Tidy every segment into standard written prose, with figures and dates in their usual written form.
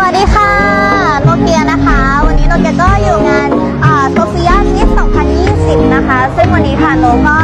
วัสดีค่ะโนเกียนะคะวันนี้โนเกียก็อยู่งานโซเฟียมิส2020นะคะซึ่งวันนี้ค่ะโนก็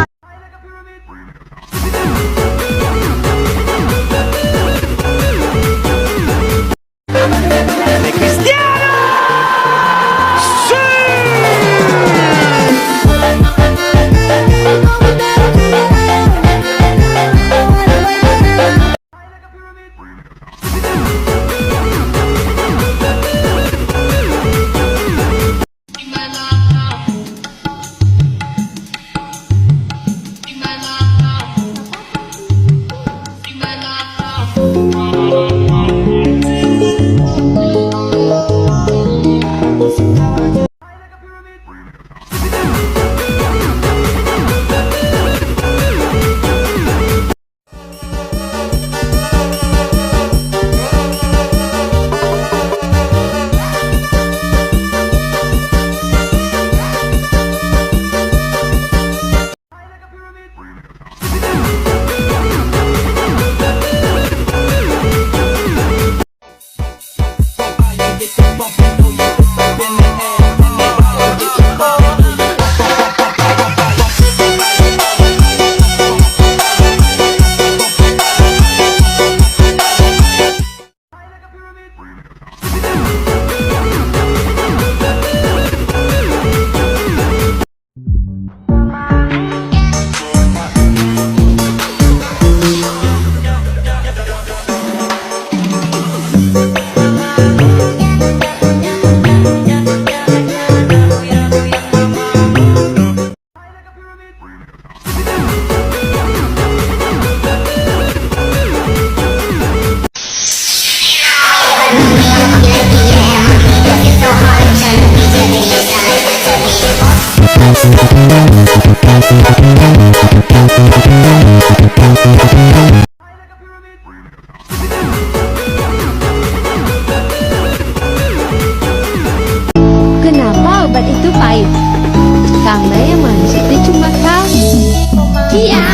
Kenapa obat itu pahit? Karena yang manis itu cuma kamu. Iya.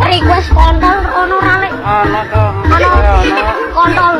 request kontol ono rale ono kontol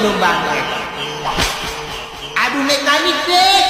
minum banget. Aduh mekanik deh.